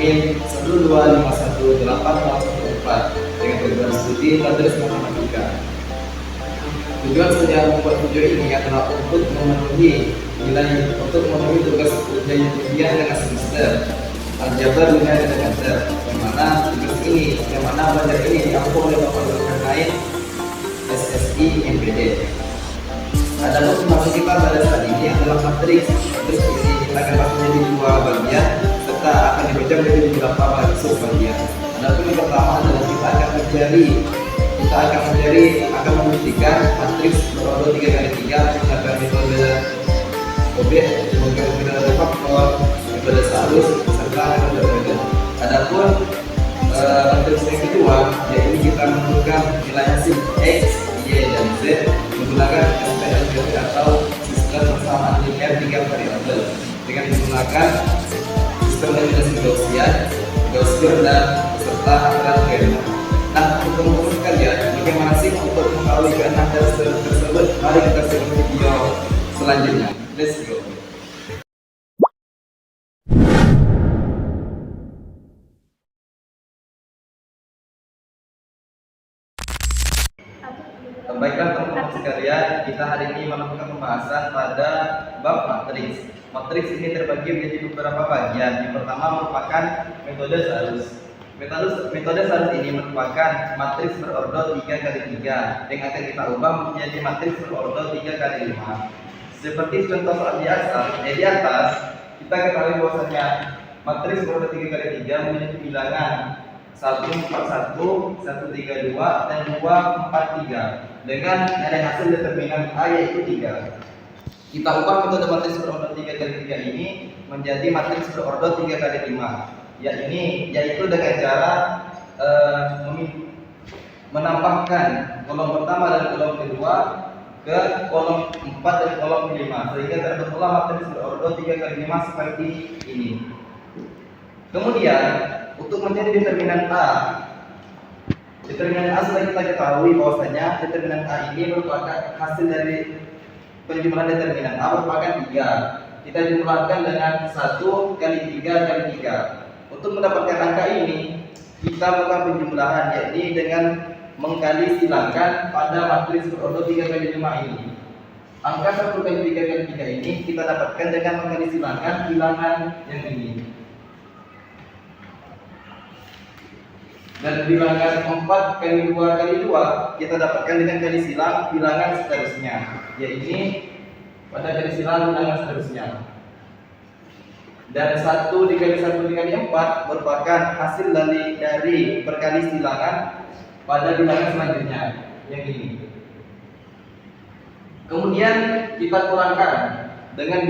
NIM 1251814 dengan program studi materi matematika. Tujuan saya membuat video ini adalah untuk memenuhi tugas ujian dengan semester aljabar linear dan dasar, yang mana belajar ini diampu oleh Bapak Dosen lain SSI MPD. Adapun materi kita pada saat ini adalah matriks. Matriks ini kita akan bagi menjadi dua bagian serta akan dibaca menjadi beberapa bagian. Adapun yang pertama adalah kita akan membuktikan matriks berordo 3x3 menggunakan metode objek, metode faktor, metode salus, serta metode. Adapun matriks yang kedua, yaitu kita menentukan nilainya sim X, Y, dan Z menggunakan SPLC atau sistem persamaan linear 3 variabel dengan menggunakan sistem eliminasi Gaussian, dan serta aturan Gaussian. Nah, untuk teman-teman sekalian, bagaimana sih untuk mengetahui keenam tersebut? Mari kita simak video selanjutnya. Let's go. Baiklah teman-teman sekalian, kita hari ini melakukan pembahasan pada bab matriks. Matriks ini terbagi menjadi beberapa bagian. Yang pertama merupakan metode salus. Metode salus ini merupakan matriks berordo 3x3 yang akan kita ubah menjadi matriks berordo 3x5. Seperti contoh soal di atas, kita ketahui bahwasanya matriks berordo 3x3 memiliki bilangan 141, 132, dan 243 dengan nilai hasil determinan A yaitu 3. Kita ubah metode matriks berordo 3x3 ini menjadi matriks berordo 3x5, yaitu dengan cara menambahkan kolom pertama dan kolom kedua ke kolom 4 dan kolom 5 sehingga terbentuklah matriks berordo 3x5 seperti ini. Kemudian untuk mencari determinan A sudah kita ketahui bahwasanya determinan A ini merupakan hasil dari penjumlahan determinan A merupakan 3. Kita jumlahkan dengan 1 kali 3 kali 3. Untuk mendapatkan angka ini, kita melakukan penjumlahan, yakni dengan mengkali silangkan pada matriks berordo 3x5 ini. Angka 1 kali 3 kali 3 ini kita dapatkan dengan mengkali silangkan bilangan yang ini. Dan bilangan 4 kali 2 kali 2 kita dapatkan dengan kali silang bilangan seterusnya, yaitu pada kali silang bilangan seterusnya. Dan 1 dikali 1 dikali 4 merupakan hasil dari perkali silangan pada bilangan selanjutnya, yang ini. Kemudian kita kurangkan dengan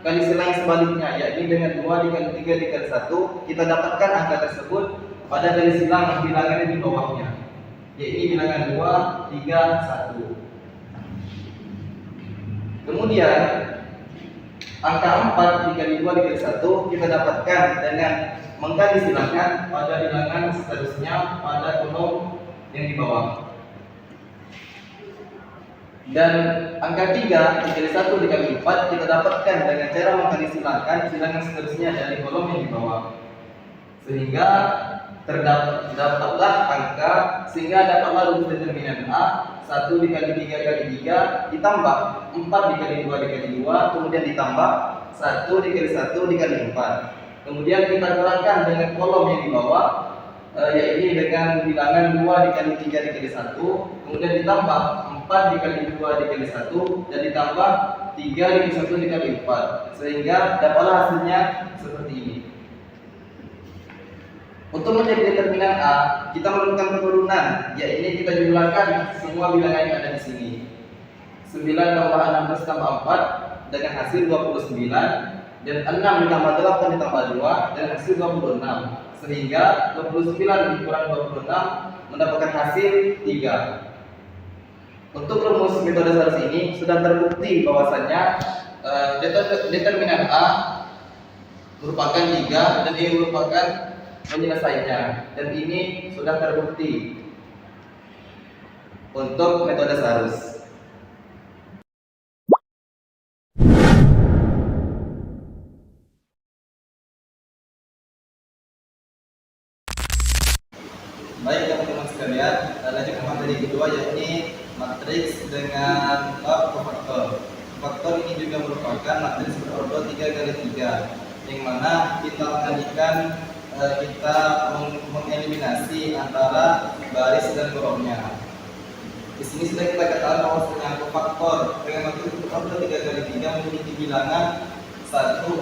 kali silang yang sebaliknya, yakni dengan 2 dikali 3 dikali 1, kita dapatkan angka tersebut pada kali silang bilangan di bawahnya, yaitu bilangan 2, 3, 1. Kemudian angka 4 dikali 2 dikali 1 kita dapatkan dengan mengkali silangkan pada bilangan seterusnya pada kolom yang di bawah. Dan angka 3 dikali 1 dikali 4 kita dapatkan dengan cara mengkali silangkan bilangan seterusnya dari kolom yang di bawah. Sehingga dapatlah rumus determinan A 1 dikali 3 kali 3 ditambah 4 dikali 2 dikali 2, kemudian ditambah 1 dikali 1 dikali 4. Kemudian kita kurangkan dengan kolom yang di bawah, yaitu dengan bilangan 2 dikali 3 dikali 1, kemudian ditambah 4 dikali 2 dikali 1, dan ditambah 3 dikali 1 dikali 4, sehingga dapatlah hasilnya seperti ini. Untuk menjadi determinan A, kita melakukan penurunan, yaitu kita jumlahkan semua bilangan yang ada di sini. 9 tambah 16 tambah 4 dengan hasil 29, dan 6 ditambah 8 ditambah 2 dengan hasil 26. Sehingga 29 dikurang 26 mendapatkan hasil 3. Untuk rumus metode salus ini sudah terbukti bahwasanya determinan A merupakan 3 dan ini merupakan penyelesaiannya, dan ini sudah terbukti untuk metode salus. Baik teman-teman sekalian, lanjut ke materi kedua, yakni matriks dengan kofaktor. Faktor ini juga merupakan matriks berordo 3x3, yang mana kita mengalihkan kita mengeliminasi antara baris dan kolomnya. Di sini sudah kita katakan bahwa kofaktor dengan matriks berordo 3x3 memiliki bilangan 141,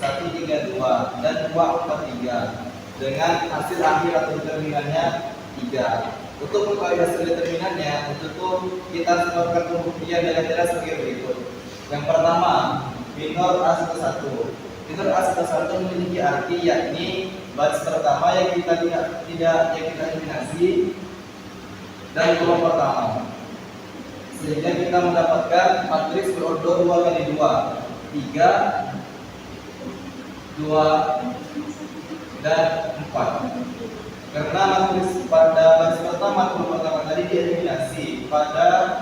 132, dan 243 dengan hasil akhir atau determinannya 3. Untuk mengetahui hasil determinannya, untuk kita sebutkan pembuktian dengan cara sebagai berikut. Yang pertama, minor A11. Minor A11 memiliki arti yakni baris pertama yang kita tidak eliminasi dan kolom pertama, sehingga kita mendapatkan matriks berordo 2x2, 3, 2, dan 4. Karena matriks pada baris pertama tadi dieliminasi pada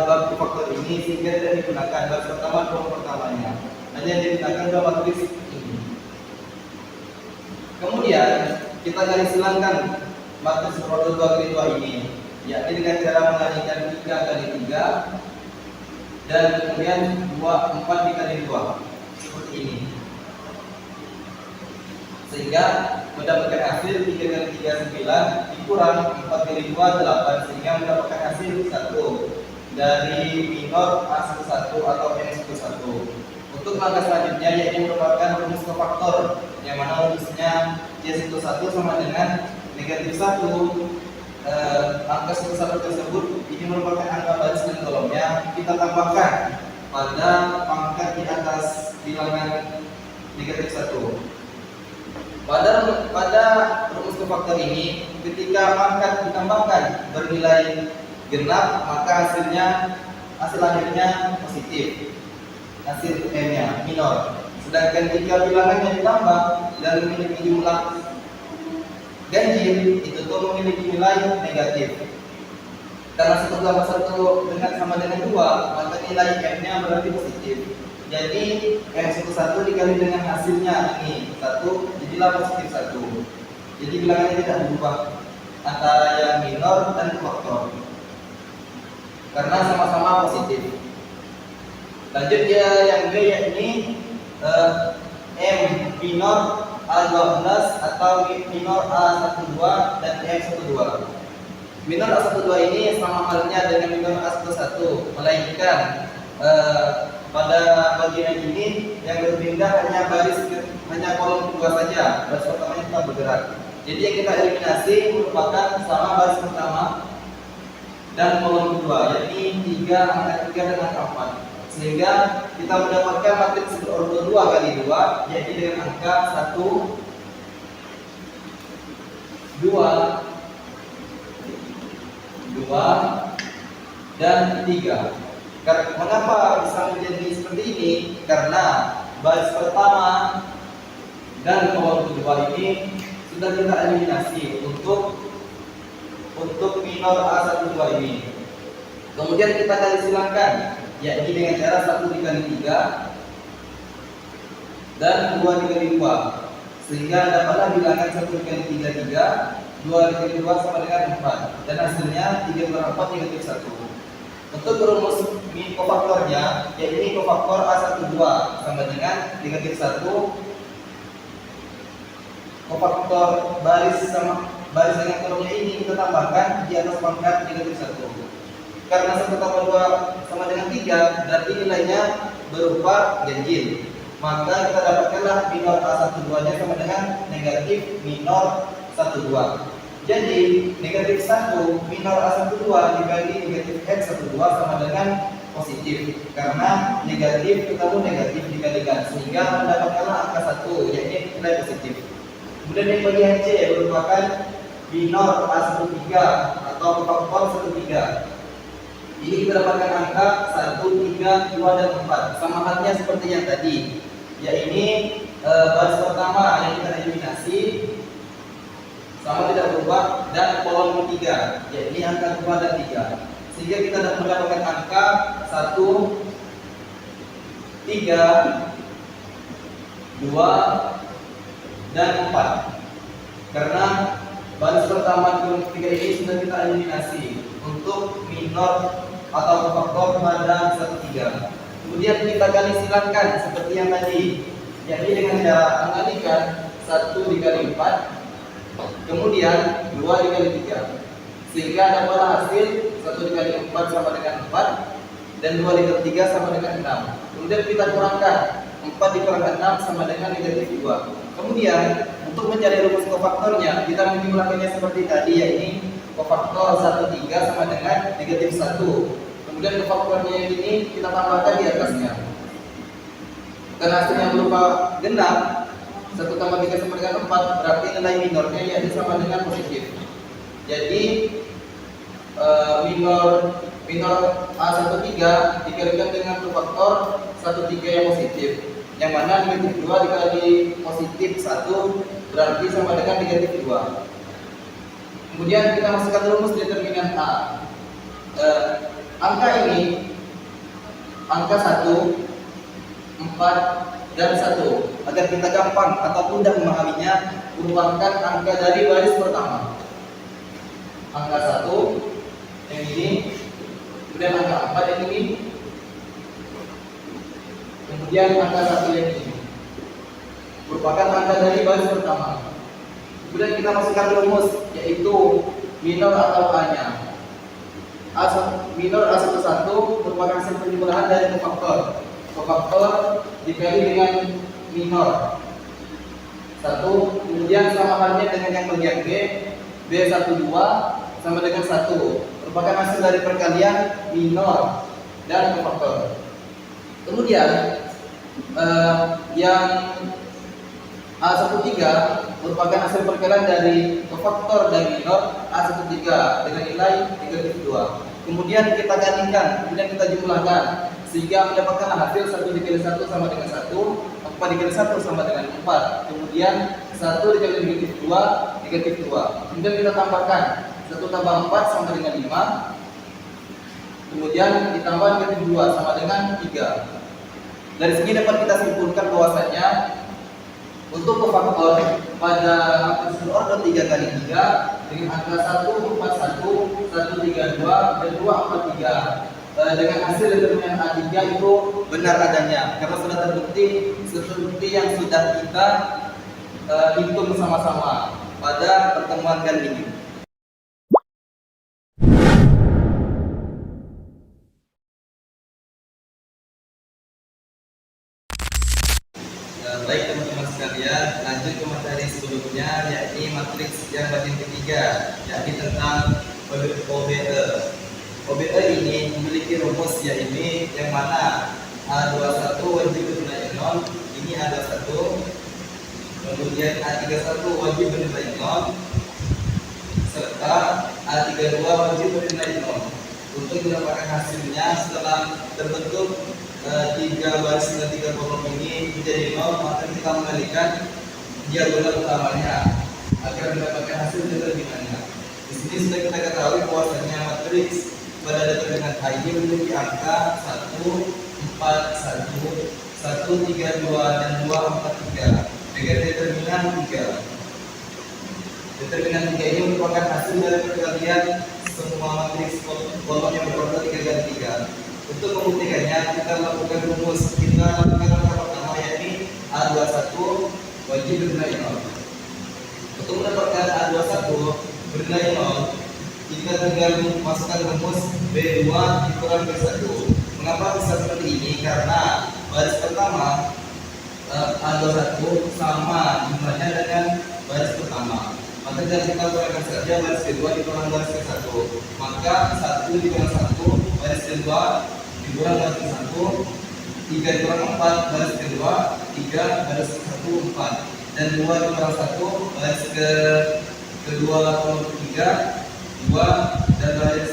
bab faktor ini, sehingga tidak digunakan baris pertama pertamanya, hanya digunakan dua matriks ini. Kemudian kita garis silangkan matriks berordo 2x2 ini, yakni dengan cara mengalihkan 3x3 dan kemudian 4x2 seperti ini, sehingga mendapatkan hasil 3x3 9 dikurang 4x2 8, sehingga mendapatkan hasil 1 dari minor A11 atau M11. Untuk langkah selanjutnya yaitu merupakan rumus kofaktor, yang mana rumusnya Y11 sama dengan negatif 1. Angka 11 tersebut ini merupakan angka baris dan kolomnya kita tambahkan pada pangkat di atas bilangan negatif 1. Pada rumus kofaktor ini, ketika pangkat ditambahkan bernilai genap, maka hasil akhirnya positif, hasil M-nya minor. Sedangkan jika bilangannya ditambah dan memiliki jumlah ganjil, itu tuh memiliki nilai negatif. Karena 1 tambah 1 sama dengan 2, maka nilai M-nya berarti positif. Jadi M11 dikali dengan hasilnya ini 1, jadilah positif 1. Jadi bilangannya tidak berubah antara yang minor dan kofaktor, karena sama-sama positif. Lanjut ya yang B, yakni M minor A12 atau minor A12 dan M12. Minor A12 ini sama halnya dengan minor A11, melainkan pada bagian ini yang berpindah hanya kolom kedua saja, baris pertamanya tetap bergerak. Jadi yang kita eliminasi merupakan sama baris pertama dan kolom kedua, yakni 3, angka 3 dan angka 4, sehingga kita mendapatkan matriks berordo 2x2, yaitu dengan angka 1, 2, 2, dan 3. Mengapa bisa menjadi seperti ini? Karena baris pertama dan kolom kedua ini sudah kita eliminasi untuk minor A12 ini. Kemudian kita garis silangkan, yakni dengan cara 1 dikali 3 dan 2 dikali 2, sehingga dapatlah bilangan 1 dikali 3 3, 2 dikali 2 sama dengan 4, dan hasilnya 3 per 4 negatif 1. Untuk rumus kofaktornya, yaitu kofaktor A12 sama dengan negatif 1. Kofaktor baris dengan kolomnya ini kita tambahkan di atas pangkat negatif 1. Karena 1 tambah 2 sama dengan 3, berarti nilainya berupa ganjil. Maka kita dapatkanlah minor A12-nya sama dengan negatif minor 12. Jadi negatif 1 minor A12 dikali negatif X12 sama dengan positif, karena negatif ketemu negatif dikalikan, sehingga mendapatkanlah angka 1, yaitu nilai positif. Kemudian yang bagian C merupakan minor A13 atau kofaktor 13. Ini kita dapatkan angka 1, 3, 2, dan 4, sama halnya seperti yang tadi, yaitu baris pertama yang kita eliminasi sama tidak berubah, dan kolom 3, yaitu angka 2 dan 3, sehingga kita dapat mendapatkan angka 1, 3, 2, dan 4. Karena baris pertama dan ketiga ini sudah kita eliminasi untuk minor atau faktor pada 1/3. Kemudian kita kali silakan seperti yang tadi, yakni dengan cara mengalikan 1 dikali 4, kemudian 2 dikali 3, sehingga dapatlah hasil 1 dikali 4 sama dengan 4 dan 2 dikali 3 sama dengan 6. Kemudian kita kurangkan 4 dikurangkan 6 sama dengan negatif 2. Kemudian untuk mencari rumus kofaktornya kita menjumlahkannya seperti tadi, yakni kofaktor 1/3 sama dengan negatif 1. Kemudian kofaktornya yang ini kita tambahkan di atasnya. Karena hasilnya berupa genap, 1 tambah 3 sama dengan 4, berarti nilai minornya yaitu sama dengan positif. Jadi minor A13 dikalikan dengan kofaktor 1/3 yang positif, yang mana negatif 2 dikali positif 1 berarti sama dengan negatif 2. Kemudian kita masukkan rumus determinan A. Angka ini, angka 1, 4, dan 1, agar kita gampang atau mudah memahaminya, merupakan angka dari baris pertama. Angka 1 yang ini, kemudian angka 4 yang ini, kemudian angka 1 yang ini, merupakan angka dari baris pertama. Kemudian kita masukkan rumus, yaitu minor atau A-nya. Minor A11 merupakan hasil penjumlahan dari kofaktor. Kofaktor dikali dengan minor 1, kemudian sama halnya dengan yang bagian B, B12 sama dengan 1, merupakan hasil dari perkalian minor dan kofaktor. Kemudian yang A13 merupakan hasil perkalian dari kofaktor dan minor A13 dengan nilai negatif 2. Kemudian kita kalikan, kemudian kita jumlahkan, sehingga mendapatkan hasil 1 dikali 1 sama dengan 1, 4 dikali 1 sama dengan 4. Kemudian 1 dikali negatif 2, negatif 2. Kemudian kita tambahkan 1 tambah 4 sama dengan 5. Kemudian ditambah negatif 2 sama dengan 3. Dari sini dapat kita simpulkan bahwasanya untuk kofaktor pada matriks berorder 3 kali 3 dengan angka 141, 132, dan 243 dengan hasil determinan A3 itu benar adanya, karena sudah terbukti seperti yang sudah kita hitung sama-sama pada pertemuan kali ini. Baik teman-teman sekalian, lanjut ke materi sebelumnya, yakni matriks yang bagian ketiga, yakni tentang OBE. OBE ini memiliki rumus, yakni yang mana A21 wajib bernilai 0, ini A21, kemudian A31 wajib bernilai 0, serta A32 wajib bernilai 0. Untuk mendapatkan hasilnya setelah terbentuk 3 baris dan 3 kolom ini menjadi 0, maka kita mengalihkan diagonal utamanya agar mendapatkan hasil determinannya. Di sini sudah kita ketahui bahwasanya matriks pada determinan A ini memiliki angka 1, 4, 1, 1, 3, 2, dan 2, 4, 3 dengan determinan 3. Determinan 3 ini merupakan hasil dari perkalian semua matriks kolom yang berorder 3 kali 3. Untuk membuktikannya kita lakukan rumus. Kita lakukan langkah pertama, yakni A21 wajib bernilai 0. Untuk mendapatkan A21 bernilai 0, kita tinggal masukkan rumus B2 dikurang B1. Mengapa bisa seperti ini? Karena baris pertama A21 sama jumlahnya dengan baris pertama. Maka kita kurangkan saja baris kedua dikurang baris ke-1. Maka 1 dikurang 1 baris kedua dikurang baris ke-1, 3 dikurang 4 baris kedua, 3 baris ke-1 4, dan 2 dikurang 1 baris kedua kolom ketiga 2, dan baris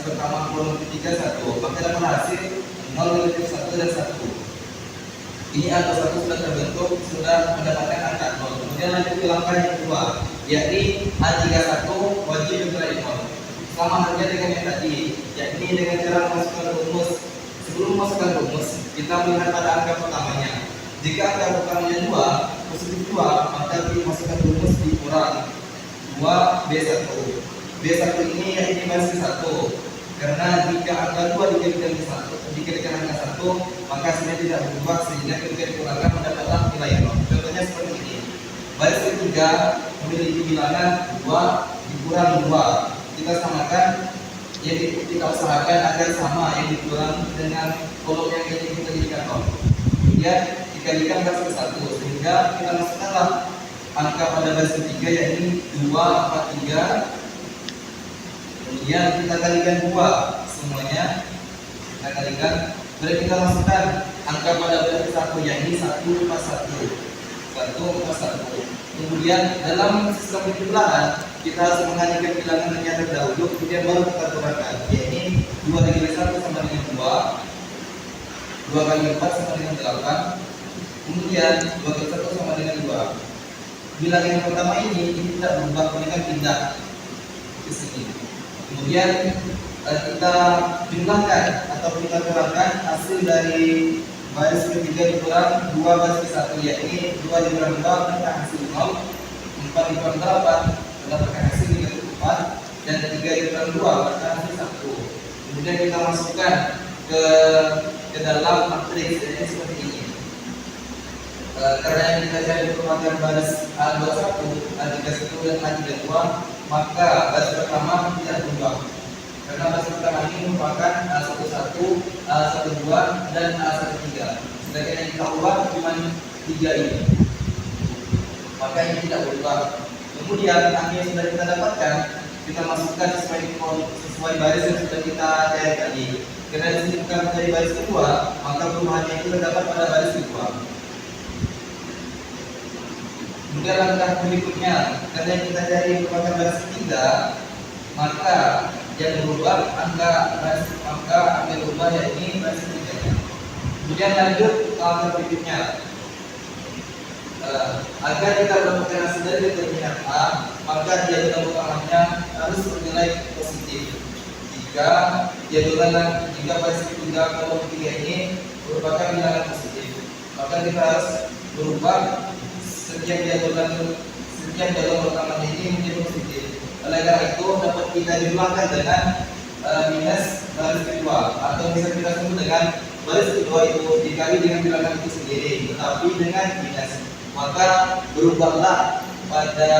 pertama kolom ketiga 1. Maka dapat hasil 0, negatif 1, dan 1. Ini angka 1 sudah terbentuk, sudah mendapatkan angka 0. Kemudian lanjut ke langkah yang kedua, yakni A31 wajib bernilai 0. Sama halnya dengan yang tadi, yakni dengan cara memasukkan rumus. Sebelum memasukkan rumus, kita melihat pada angka pertamanya. Jika angka pertamanya 2, positif 2, maka kita masukkan rumus dikurang 2B1. B1 ini yang baris ke 1. Karena jika angka 2 dikalikan ke 1, dikalikan angka 1, maka hasilnya tidak berubah sehingga ketika dikurangkan mendapatkan nilai 0. Contohnya seperti ini. Baris ketiga memiliki bilangan 2 dikurang 2. Kita samakan, jadi kita usahakan agar sama yang dikurang dengan kolom yang ini kita jadikan 0. Kemudian dikalikan baris ke 1 sehingga kita masukkanlah angka pada baris ketiga yaitu 2, 4, 3. Kemudian kita kalikan 2 semuanya, kita kalikan, kemudian kita masukkan angka pada baris 1 yakni 1, 4, 1. Kemudian dalam sistem penjumlahan kita harus mengalihkan bilangan yang terdahulu, kemudian baru kita kurangkan, yakni 2 dikali 1 sama dengan 2, 2 kali 4 sama dengan 8, kemudian 2 kali 1 sama dengan 2. Bilangan yang pertama ini tidak berubah, melainkan pindah ke sini. Kemudian kita jumlahkan atau kita kurangkan hasil dari baris ketiga dikurang 2 baris ke 1, yakni 2 dikurang 2 mendapatkan hasil 0, 4 dikurang 8 mendapatkan hasil 4, dan 3 dikurang 2 mendapatkan hasil 1. Kemudian kita masukkan ke dalam matriks ini seperti ini. Karena yang kita cari merupakan baris A21, A31 dan A32, maka baris pertama tidak berubah. Karena baris pertama ini merupakan A11, A12 dan A13. Sedangkan yang kita ubah cuma 3 ini. Maka ini tidak berubah. Kemudian angka yang sudah kita dapatkan, kita masukkan sesuai baris yang sudah kita cari tadi. Karena di sini bukan menjadi baris kedua, maka perubahannya itu terdapat pada baris kedua. Kemudian langkah berikutnya, karena yang kita cari merupakan baris ketiga, maka yang berubah angka berubah yakni baris ketiganya. Kemudian lanjut ke langkah berikutnya. Agar kita mendapatkan hasil dari determinan A, maka dia ulang-ulangnya harus bernilai positif. Jika baris ketiga kolom ketiga ini merupakan bilangan positif, maka kita harus berubah setiap jalur ulangan ini menjadi positif. Oleh karena itu dapat kita jumlahkan dengan minus baris kedua, atau bisa kita sebut dengan baris kedua itu dikali dengan bilangan itu sendiri, tetapi dengan minus. Maka berubahlah pada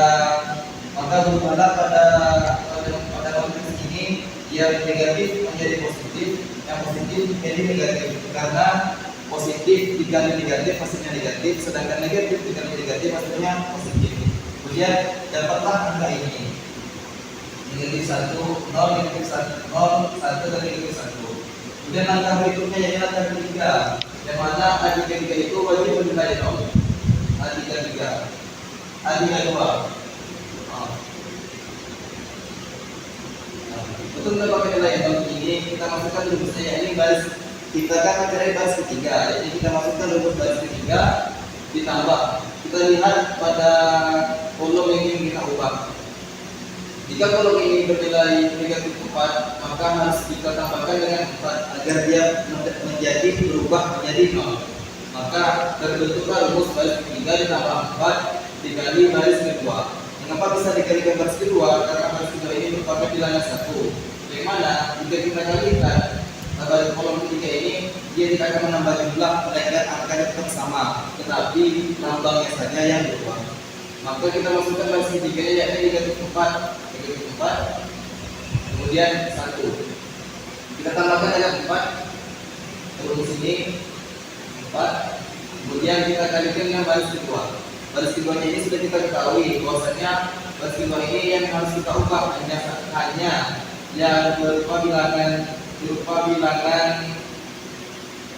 konteks ini yang negatif menjadi positif, yang positif menjadi negatif. Karena positif dikali negatif hasilnya negatif, sedangkan negatif dikali negatif hasilnya positif. Kemudian dapatlah angka ini negatif 1, 0, negatif 1, 0, 1 dan negatif 1. Kemudian langkah berikutnya yaitu langkah ketiga, yang mana A33 itu wajib bernilai 0. A33, A32. Untuk mendapatkan nilai 0 ini kita masukkan rumusnya, ini baris kita kan mencari baris ketiga, jadi kita masukkan rumus baris ketiga ditambah. Kita lihat pada kolom yang ingin kita ubah. Jika kolom ini bernilai negatif 4, maka harus kita tambahkan dengan 4 agar dia berubah menjadi 0. Maka terbentuklah rumus baris ketiga ditambah 4 dikali baris kedua. Mengapa bisa dikalikan baris kedua? Karena baris kedua ini merupakan bilangan 1. Yang mana jika kita kalikan baris kolom ketiga ini, dia tidak akan menambah jumlah, melainkan angkanya tetap sama, tetapi lambangnya saja yang berubah. Maka kita masukkan baris ketiga yakni negatif 4, kemudian 1. Kita tambahkan dengan 4, rumus ini 4, kemudian kita kalikan dengan baris kedua. Baris kedua ini sudah kita ketahui bahwasanya baris kedua ini yang harus kita ubah hanya yang berupa bilangan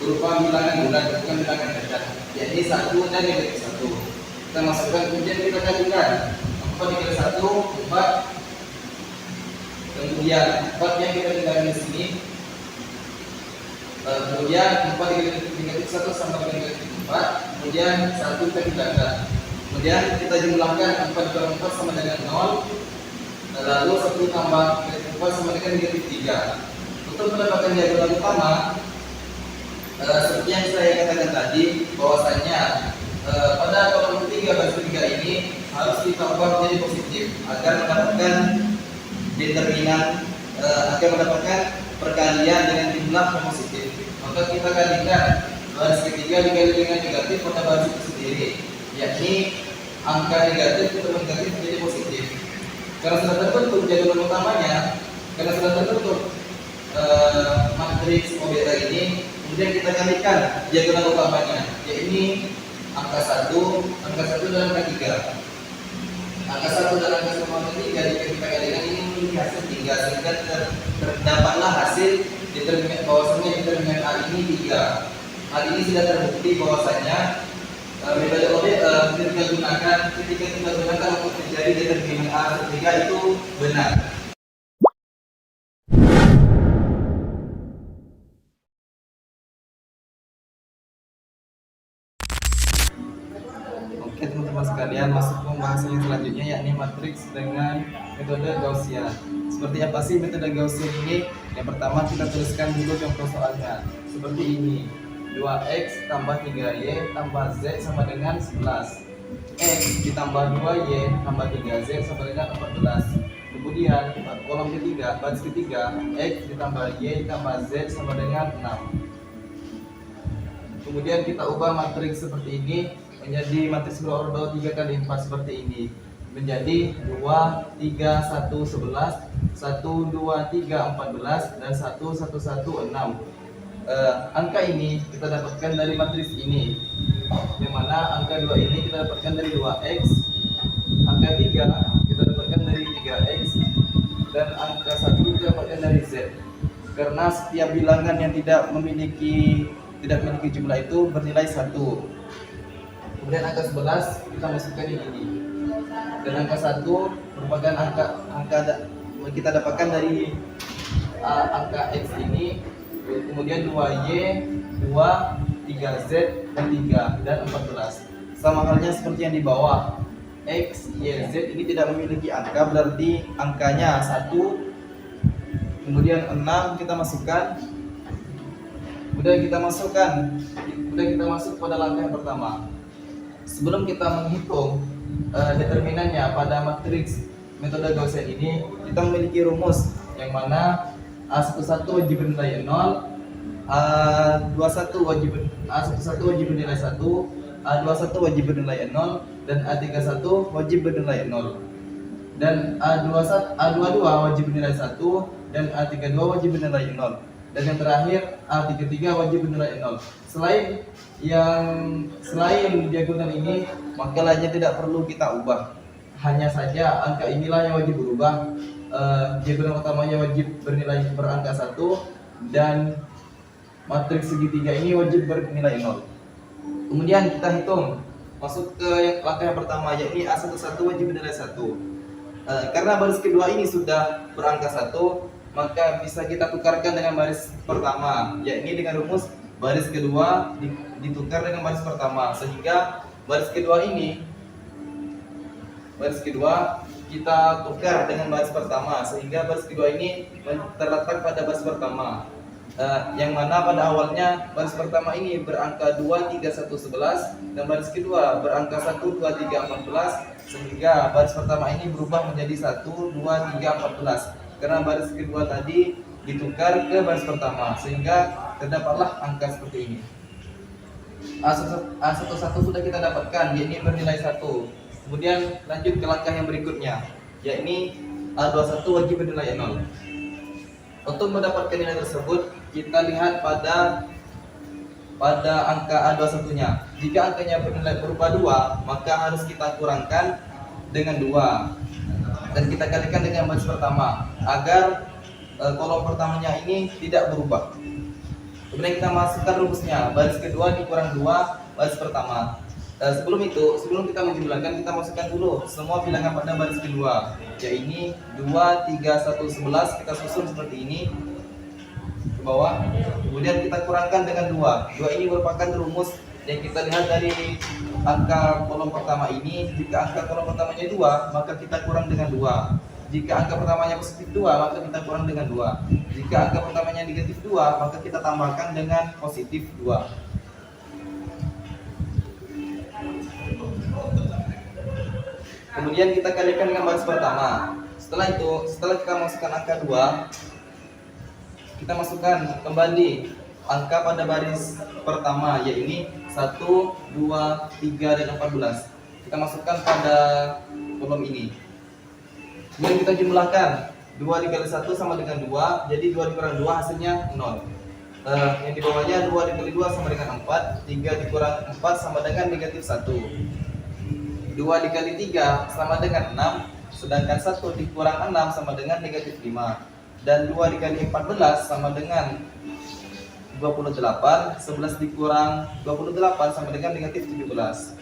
bulat, bukan bilangan datar, yakni 1 dan negatif 1. Kita masukkan, kemudian kita kalikan 4 dikali 1, 4. Kemudian 4 yang kita tinggalkan di sini. Kemudian 4 dikali negatif 1 sama dengan negatif 4. Kemudian 1 kita tinggalkan. Kemudian kita jumlahkan 4 dikali 4 sama dengan 0. Lalu 1 tambah negatif 4 sama dengan negatif 3. Untuk mendapatkan jawaban utama, seperti yang saya katakan tadi, bahwasanya pada kolom ketiga kita ubah menjadi positif agar mendapatkan determinan agar mendapatkan perkalian dengan jumlah yang positif. Maka kita kalikan baris ketiga dikali dengan negatif pada baris itu sendiri, yakni angka negatif ketemu negatif menjadi positif. Karena sudah terbentuk jagoan utamanya, karena sudah terbentuk matriks OBETA ini, kemudian kita kalikan diagonal utamanya, yaitu angka 1 dan angka 3. Angka 1 dan angka 3 jika kita kalikan ini memiliki hasil 3, sehingga terdapatlah hasil determinan bahwasanya determinan A ini 3. Hal ini sudah terbukti bahwasanya metode OBETA ketika kita gunakan untuk mencari determinan A ketiga itu benar. Oke teman-teman sekalian, masuk ke pembahasan yang selanjutnya, yakni matriks dengan metode Gaussian. Seperti apa sih metode Gaussian ini? Yang pertama kita tuliskan dulu contoh soalnya. Seperti ini, 2x tambah 3y tambah z sama dengan 11. X ditambah 2y tambah 3z sama dengan 14. Kemudian kolom ketiga, baris ketiga, x ditambah y tambah z sama dengan 6. Kemudian kita ubah matriks seperti ini menjadi matriks berordo 3 kali 4 seperti ini, menjadi 2, 3, 1, 11, 1, 2, 3, 14, dan 1, 1, 1, 6. Angka ini kita dapatkan dari matriks ini, yang mana angka 2 ini kita dapatkan dari 2x, angka 3 kita dapatkan dari 3x, dan angka 1 kita dapatkan dari z. Karena setiap bilangan yang tidak memiliki jumlah itu bernilai 1. Kemudian angka 11 kita masukkan di ini, dan angka 1 merupakan angka kita dapatkan dari angka x ini. Kemudian 2y, 2, 3z, dan 3, dan 14. Sama halnya seperti yang di bawah, x, y, z ini tidak memiliki angka, berarti angkanya 1. Kemudian 6 kita masukkan. Kemudian kita masuk pada langkah yang pertama. Sebelum kita menghitung determinannya pada matriks metode Gaussian ini, kita memiliki rumus yang mana A11 wajib bernilai 0, A11 wajib bernilai 1, A21 wajib bernilai 0, dan A31 wajib bernilai 0. Dan A22 wajib bernilai 1, dan A32 wajib bernilai 0. Dan yang terakhir A33 wajib bernilai 0. Selain diagonal ini, maka lainnya tidak perlu kita ubah. Hanya saja angka inilah yang wajib berubah. Diagonal utamanya wajib berangka 1, dan matriks segitiga ini wajib bernilai 0. Kemudian kita hitung, masuk ke langkah yang pertama, yakni A11 wajib bernilai 1. Karena baris kedua ini sudah berangka 1, maka bisa kita tukarkan dengan baris pertama, yakni dengan rumus baris kedua ditukar dengan baris pertama, sehingga baris kedua kita tukar dengan baris pertama, sehingga baris kedua ini terletak pada baris pertama, yang mana pada awalnya baris pertama ini berangka 2, 3, 1, 11, dan baris kedua berangka 1, 2, 3, 14, sehingga baris pertama ini berubah menjadi 1, 2, 3, 14. Karena baris kedua tadi ditukar ke baris pertama, sehingga terdapatlah angka seperti ini. A11 sudah kita dapatkan, yakni bernilai 1. Kemudian lanjut ke langkah yang berikutnya, yakni A21 wajib bernilai 0. Untuk mendapatkan nilai tersebut, kita lihat pada angka A21-nya. Jika angkanya bernilai berupa 2, maka harus kita kurangkan dengan 2. Dan kita kalikan dengan baris pertama agar kolom pertamanya ini tidak berubah. Kemudian kita masukkan rumusnya, baris kedua dikurang 2 baris pertama. Sebelum kita menjumlahkan, kita masukkan dulu semua bilangan pada baris kedua, yaitu 2, 3, 1, 11. Kita susun seperti ini ke bawah. Kemudian kita kurangkan dengan 2. 2 ini merupakan rumus yang kita lihat dari angka kolom pertama ini. Jika angka kolom pertamanya 2, maka kita kurang dengan 2. Jika angka pertamanya positif 2, maka kita kurang dengan 2. Jika angka pertamanya negatif 2, maka kita tambahkan dengan positif 2. Kemudian kita kalikan dengan baris pertama. Setelah itu, setelah kita masukkan angka 2, kita masukkan kembali angka pada baris pertama, yaitu 1, 2, 3, dan 14. Kita masukkan pada kolom ini. Kemudian kita jumlahkan 2 dikali 1 sama dengan 2, jadi 2 dikurang 2 hasilnya 0. Yang di bawahnya 2 dikali 2 sama dengan 4, 3 dikurang 4 sama dengan negatif 1. 2 dikali 3 sama dengan 6, sedangkan 1 dikurang 6 sama dengan negatif 5. Dan 2 dikali 14 sama dengan 28, 11 dikurang 28 sama dengan negatif 17.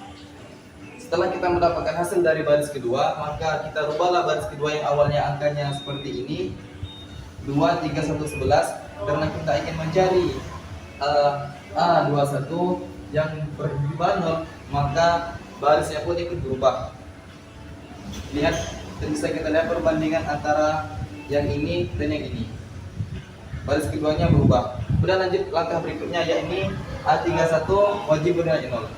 Setelah kita mendapatkan hasil dari baris kedua, maka kita rubahlah baris kedua yang awalnya angkanya seperti ini, 2, 3, 1, 11, karena kita ingin mencari A21 yang berdua 0, maka barisnya pun ikut berubah. Lihat, bisa kita lihat perbandingan antara yang ini dan yang ini. Baris keduanya berubah. Kemudian lanjut langkah berikutnya, yaitu A31 wajib bernilai 0.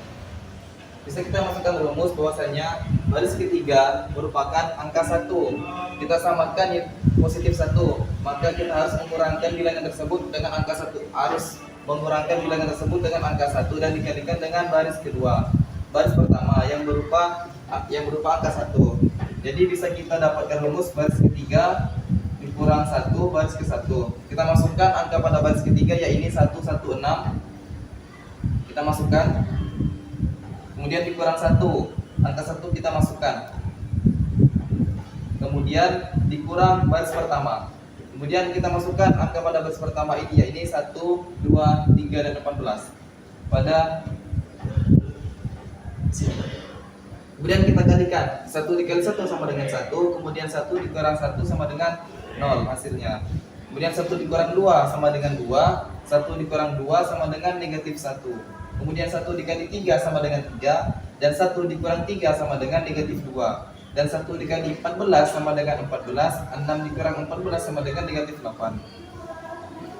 Bisa kita masukkan rumus bahwasanya baris ketiga merupakan angka 1. Kita samakan positif 1, maka kita harus mengurangkan bilangan tersebut dengan angka 1. Harus mengurangkan bilangan tersebut dengan angka 1 dan dikalikan dengan baris kedua. Baris pertama yang berupa angka 1. Jadi bisa kita dapatkan rumus baris ketiga dikurang 1 baris ke 1. Kita masukkan angka pada baris ketiga, yaitu 116. Kita masukkan. Kemudian dikurang 1, angka 1 kita masukkan. Kemudian dikurang baris pertama. Kemudian kita masukkan angka pada baris pertama ini, yaitu 1, 2, 3, dan 14 pada sini. Kemudian kita kalikan, 1 dikali 1 sama dengan 1, kemudian 1 dikurang 1 sama dengan 0 hasilnya. Kemudian 1 dikurang 2 sama dengan 2, 1 dikurang 2 sama dengan negatif 1. Kemudian 1 dikali 3 sama dengan 3, dan 1 dikurang 3 sama dengan negatif 2. Dan 1 dikali 14 sama dengan 14, 6 dikurang 14 sama dengan negatif 8.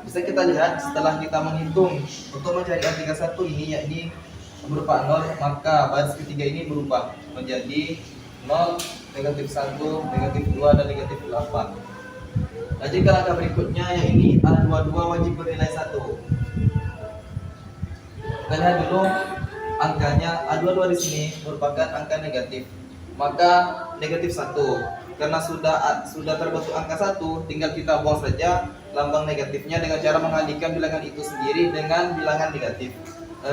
Bisa kita lihat setelah kita menghitung untuk mencari A31 ini, yakni berupa 0, maka baris ketiga ini berubah menjadi 0, negatif 1, negatif 2, dan negatif 8. Lanjut ke langkah berikutnya, yaitu A22 wajib bernilai 1. Kita lihat dulu angkanya. A22 di sini merupakan angka negatif, maka negatif 1. Karena sudah terbentuk angka 1, tinggal kita buang saja lambang negatifnya dengan cara mengalihkan bilangan itu sendiri dengan bilangan negatif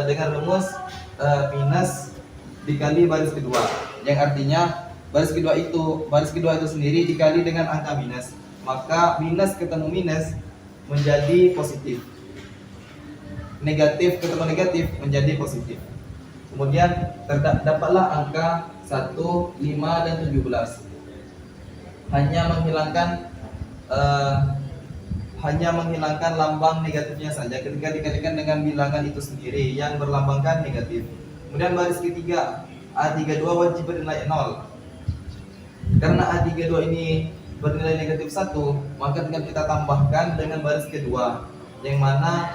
dengan rumus minus dikali baris kedua, yang artinya baris kedua itu sendiri dikali dengan angka minus, maka minus ketemu minus menjadi positif, negatif ketemu negatif menjadi positif. Kemudian terdapatlah angka 1, 5, dan 17. Hanya menghilangkan lambang negatifnya saja ketika dikalikan dengan bilangan itu sendiri yang berlambangkan negatif. Kemudian baris ketiga, A32 wajib bernilai 0. Karena A32 ini bernilai negatif 1, maka tinggal kita tambahkan dengan baris kedua, yang mana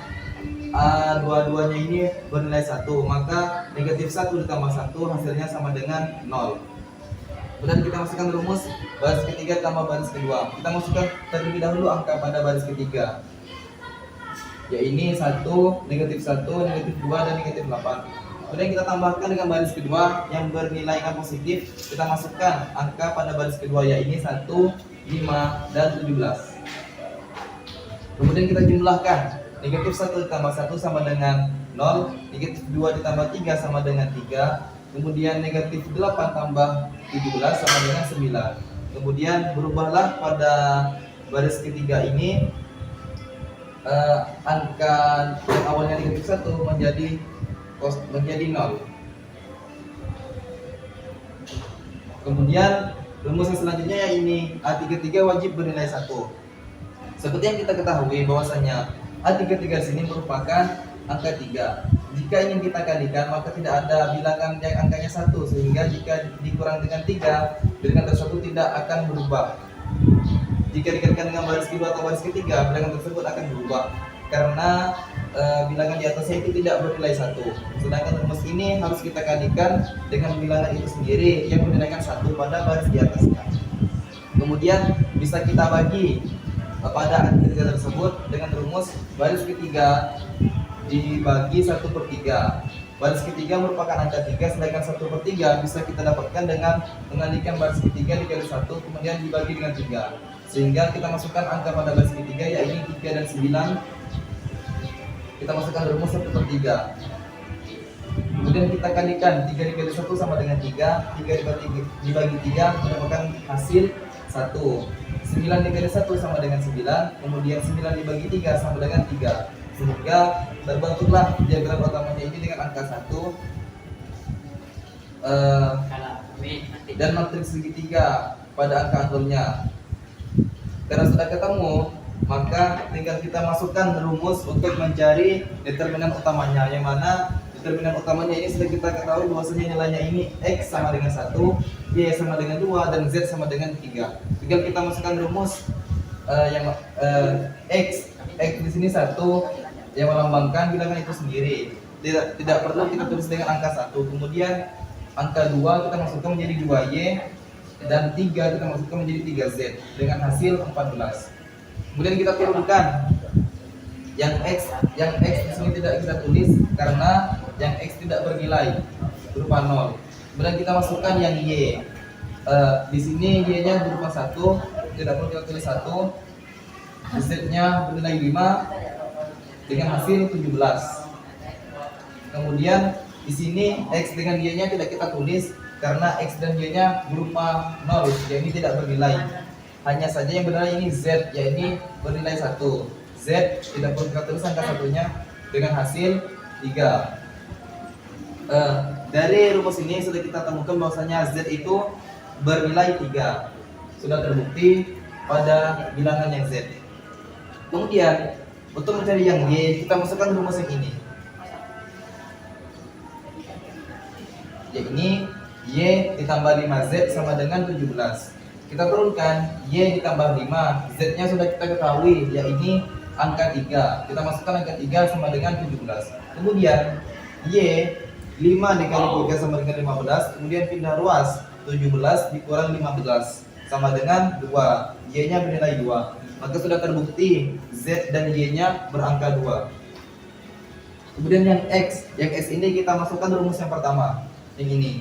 A22 nya ini bernilai 1, maka negatif 1 ditambah 1 hasilnya sama dengan 0. Kemudian kita masukkan rumus baris ketiga tambah baris kedua. Kita masukkan terlebih dahulu angka pada baris ketiga, yaitu 1, negatif 1, negatif 2, dan negatif 8. Kemudian kita tambahkan dengan baris kedua yang bernilai angka positif. Kita masukkan angka pada baris kedua, yaitu 1, 5, dan 17. Kemudian kita jumlahkan. Negatif 1 ditambah 1 sama dengan 0, negatif 2 ditambah 3 sama dengan 3, kemudian negatif 8 tambah 17 sama dengan 9. Kemudian berubahlah pada baris ketiga ini angka yang awalnya negatif 1 menjadi 0. Kemudian rumus yang selanjutnya, yang ini A33 wajib bernilai 1. Seperti yang kita ketahui bahwasanya A33 di sini merupakan angka 3. Jika ingin kita kalikan, maka tidak ada bilangan yang angkanya 1, sehingga jika dikurang dengan 3, bilangan tersebut tidak akan berubah. Jika dikalikan dengan baris kedua atau baris ketiga, bilangan tersebut akan berubah karena bilangan di atasnya itu tidak bernilai 1. Sedangkan rumus ini harus kita kalikan dengan bilangan itu sendiri yang bernilai 1 pada baris di atasnya. Kemudian bisa kita bagi pada angka ketiga tersebut dengan rumus baris ketiga dibagi 1/3. Baris ketiga merupakan angka 3, sedangkan 1/3 bisa kita dapatkan dengan mengalihkan baris ketiga dikali 1 kemudian dibagi dengan 3. Sehingga kita masukkan angka pada baris ketiga yaitu 3 dan 9. Kita masukkan rumus 1/3. Kemudian kita kalikan 3 dikali 1 sama dengan 3, 3 dibagi 3 mendapatkan hasil 1. 9 dikali 1 sama dengan 9, kemudian 9 dibagi 3 sama dengan 3. Sehingga terbentuklah diagram utamanya ini dengan angka 1 dan matriks segitiga pada angka aturnya. Karena sudah ketemu, maka tinggal kita masukkan rumus untuk mencari determinan utamanya, yang mana determinan utamanya ini sudah kita ketahui bahwasanya nilainya ini X sama dengan 1, Y sama dengan 2, dan Z sama dengan 3. Tinggal kita masukkan rumus X di sini 1 yang melambangkan bilangan itu sendiri. Tidak perlu kita tulis dengan angka 1. Kemudian angka 2 kita masukkan menjadi 2Y, dan 3 kita masukkan menjadi 3Z dengan hasil 14. Kemudian kita turunkan yang X di sini tidak kita tulis karena yang X tidak bernilai berupa 0. Kemudian kita masukkan yang Y. Di sini Y-nya berupa 1, tidak perlu kita tulis 1. Z-nya bernilai 5 dengan hasil 17. Kemudian di sini X dengan Y-nya tidak kita tulis karena X dan Y-nya berupa 0, jadi tidak bernilai. Hanya saja yang bernilai ini Z, yaitu bernilai 1. Z tidak perlu kita tulis angka satunya dengan hasil 3. Dari rumus ini sudah kita temukan bahwasanya Z itu bernilai 3. Sudah terbukti pada bilangan yang Z. Kemudian untuk mencari yang Y, kita masukkan rumus yang ini. Yakni Y ditambah 5Z sama dengan 17. Kita turunkan Y ditambah 5, Z-nya sudah kita ketahui, yaitu angka 3. Kita masukkan angka 3 sama dengan 17. Kemudian Y 5 dikali 3 sama dengan 15. Kemudian pindah ruas, 17 dikurang 15 sama dengan 2. Y-nya bernilai 2. Maka sudah terbukti Z dan Y-nya berangka 2. Kemudian yang X ini kita masukkan rumus yang pertama, yang ini.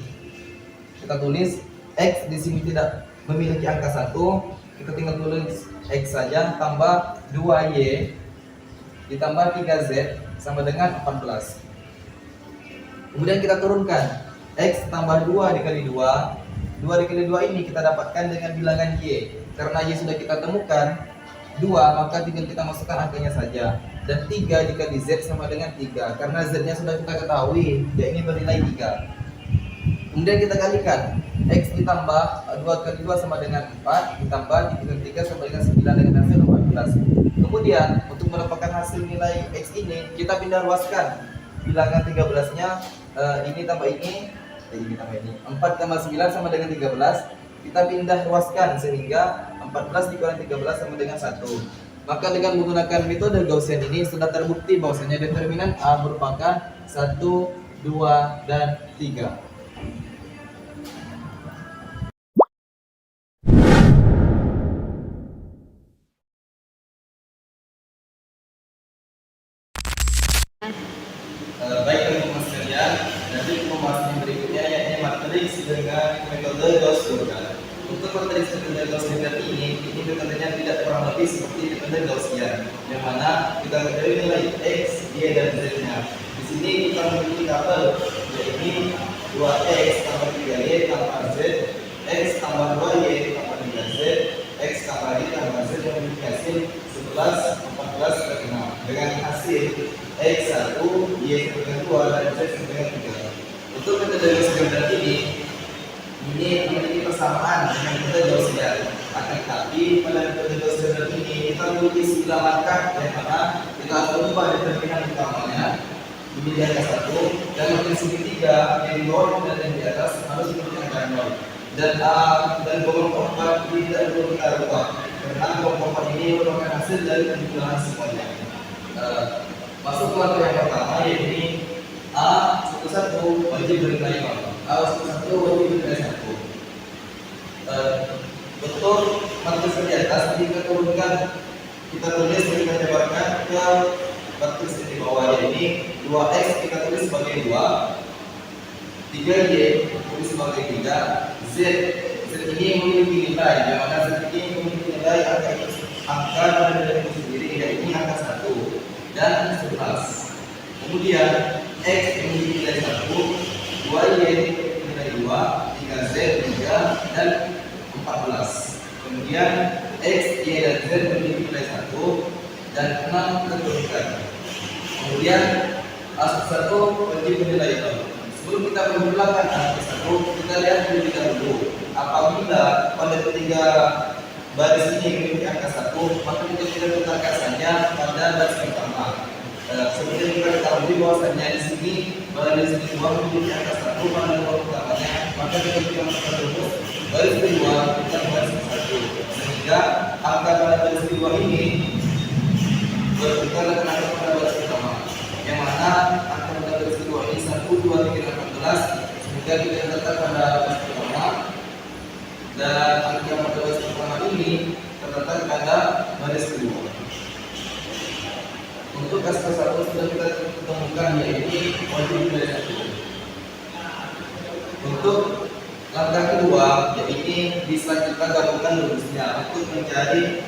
Kita tulis X di sini tidak memiliki angka 1, kita tinggal tulis X saja tambah 2Y ditambah 3Z sama dengan 14. Kemudian kita turunkan X tambah 2 dikali 2. 2 dikali 2 ini kita dapatkan dengan bilangan Y. Karena Y sudah kita temukan 2, maka tinggal kita masukkan angkanya saja. Dan 3 dikali Z sama dengan 3. Karena Z-nya sudah kita ketahui, yaitu bernilai 3. Kemudian kita kalikan X ditambah 2 kali 2 sama dengan 4, ditambah 3 kali 3 sama dengan 9 dengan hasil 14. Kemudian untuk mendapatkan hasil nilai X ini, kita pindah ruaskan bilangan 13-nya, ini tambah ini 4 tambah 9 sama dengan 13. Kita pindah ruaskan sehingga 14 dikurang 13 sama dengan 1. Maka dengan menggunakan metode Gaussian ini sudah terbukti bahwasanya determinan A merupakan 1, 2, dan 3. Baik teman-teman sekalian, nanti pembahasan berikutnya yaitu matriks dengan metode Gaussian. Untuk matriks metode Gaussian ini metodenya tidak kurang lebih seperti metode Gaussian, yang mana kita ketahui nilai X, Y, dan Z-nya. Di sini kita memiliki tabel, yaitu 2X tambah 3Y tambah Z, X tambah 2Y tambah 3Z, X tambah Y tambah Z yang memiliki hasil 11, 14, dan 6 dengan hasil X1, Y dengan 2, dan Z dengan 3. Untuk metode Gaussian ini memiliki persamaan dengan metode Gaussian. Akan tetapi pada metode Gaussian ini kita memiliki 9 langkah, yang mana kita harus ubah determinan utamanya ini di angka 1, dan matriks segitiga yang di bawah dan yang di atas harus seperti angka 0. Dan kelompok 4 tidak perlu kita ubah karena kelompok 4 ini merupakan hasil dari penjumlahan semuanya. Masuk ke langkah yang pertama, yaitu A 11 wajib bernilai 0. A 11 wajib bernilai 1. Bentuk matris di atas jika turunkan, kita tulis dan kita jabarkan ke matris di bawah, ini 2x kita tulis sebagai 2, 3y tulis sebagai 3, z ini memiliki nilai, yang mana z ini memiliki nilai angka pada diri sendiri, yaitu angka 1 dan 11. Kemudian x memiliki nilai 1, 2y nilai 2, 3z 3 dan 14. Kemudian x, y dan z memiliki nilai 1 dan 6 kita turunkan. Kemudian A1 wajib bernilai 0. Sebelum kita menjumlahkan A1, kita lihat terlebih dahulu. Apabila pada ketiga baris ini memiliki angka 1, maka kita tidak letakkan saja pada baris pertama. Seperti yang kita ketahui bahwasanya di sini baris kedua memiliki angka 1 pada nomor pertamanya, maka kita tidak masukkan rumus baris kedua kita baris ke 1, sehingga angka pada baris kedua ini bertukar dengan angka pada baris pertama, yang mana angka pada baris kedua ini 1, 2, 3, 14, sehingga kita letakkan pada baris pertama, dan angka pada baris pertama ini terletak pada baris kedua. Untuk aspek 1 sudah kita temukan, yaitu wajib bernilai 1. Untuk langkah kedua, yaitu bisa kita gabungkan rumusnya untuk mencari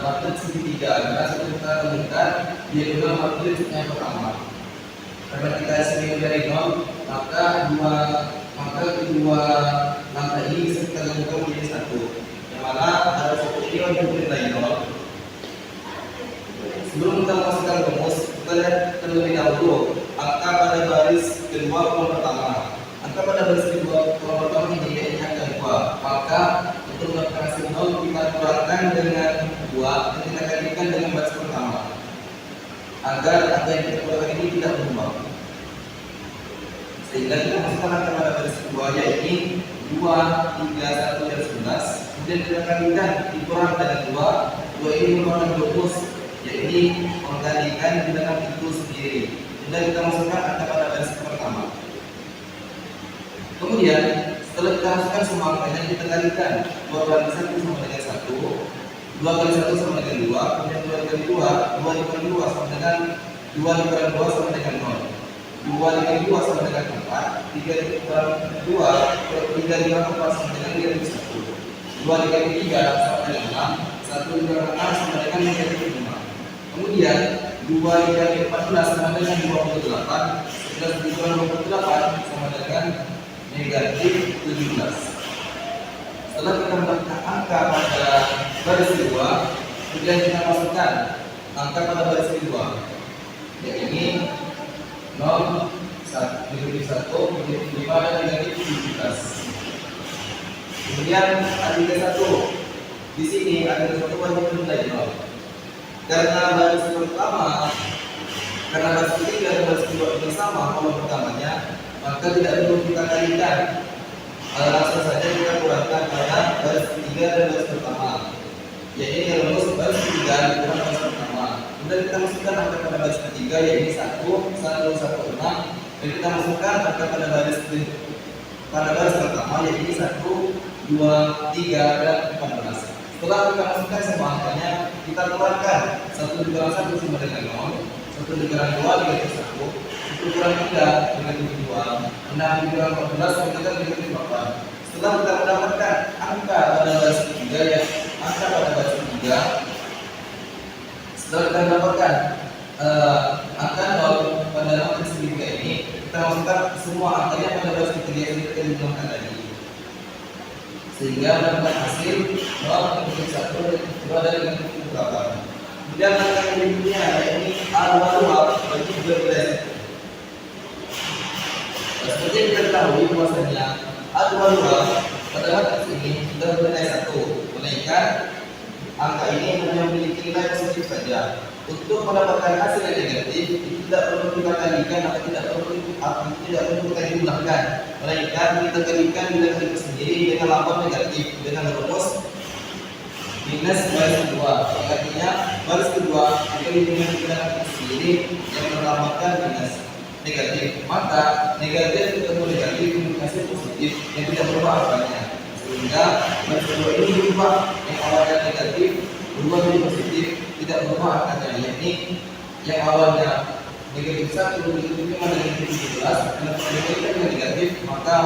matriks segitiga. Karena sudah kita temukan dia adalah matriks yang pertama. Karena kita sering dari 0, maka kedua langkah ini bisa kita gabungkan menjadi 1. Yang mana ada satu ini wajib bernilai 0. Sebelum kita memasukkan rumus, kita lihat terlebih dahulu angka pada baris kedua kolom pertama. Angka pada baris kedua kolom pertama ini yaitu angka 2. Maka untuk mendapatkan hasil 0 kita kurangkan dengan 2 dan kita kalikan dengan baris pertama, agar angka yang kita kurangkan ini tidak berubah. Sehingga kita masukkan angka pada baris kedua, yaitu 2, 3, 1 dan 11. Kemudian kita kalikan dikurang dengan 2. 2 ini merupakan rumus, yaitu menggantikan dengan itu sendiri. Kemudian kita masukkan angka pada baris pertama. Kemudian setelah kita masukkan semua angkanya, kita kalikan 2 kali 1 sama dengan 1, 2 kali 1 sama dengan 2, kemudian 2 kali 2, 2 dikali 2 sama dengan 2 dikali 2 sama dengan 0, 2 dikali 2 sama dengan 4, 3 dikali 2, 3 dikali 4 sama dengan 3 dikali 1, 2 dikali 3 sama dengan 6, 1 dikali 6 sama dengan negatif 5. Kemudian 2 dikali 14 sama dengan 28, 11 dikali 28 sama dengan negatif 17. Setelah kita mendapatkan angka pada baris kedua, kemudian kita masukkan angka pada baris kedua, yaitu 0, 1, negatif 1, negatif 5 dan negatif 17. Kemudian ada 1. Di sini ada 1 wajib bernilai 0. Karena baris pertama, karena baris ketiga dan baris kedua ini sama kolom pertamanya, maka tidak perlu kita kalikan. Langsung saja kita kurangkan pada baris ketiga dan baris pertama, yaitu rumus baris ketiga dikurang baris pertama. Kemudian kita masukkan angka pada baris ketiga, yaitu 1, 1, 1, 6, dan kita masukkan angka pada baris pertama, yaitu 1, 2, 3 dan 14. Setelah kita masukkan semua angkanya, kita keluarkan 1 dikurangi 1 sama dengan 0, 1 dikurangi 2 negatif 1, 1 dikurangi 3 negatif 2, 6 dikurangi 14 sama dengan negatif 8. Setelah kita mendapatkan angka pada baris ketiga, ya angka pada baris ketiga, setelah kita mendapatkan angka 0 pada matriks ketiga ini, kita masukkan semua angkanya pada baris ketiga yang kita jumlahkan tadi, sehingga mendapatkan hasil 0, negatif 1, negatif 2 dan negatif 8. Kemudian angka yang berikutnya, yaitu A22 wajib bernilai 1. Seperti yang kita ketahui bahwasanya A22 pada matriks ini sudah bernilai 1, melainkan angka ini hanya memiliki nilai positif saja. Untuk mendapatkan hasil yang negatif, tidak perlu kita kalikan atau tidak perlu kita jumlahkan, melainkan kita kalikan dengan itu sendiri dengan lambang negatif dengan rumus minus baris kedua. Artinya baris kedua dikali dengan Jadi yang pertama kan minus negatif, maka negatif ketemu negatif dikasih positif yang tidak berubah angkanya, sehingga baris kedua ini berubah, yang awalnya negatif berubah menjadi positif, tidak berubah angkanya, yakni yang awalnya negatif 1 negatif 5 negatif 17, dengan negatif dengan negatif maka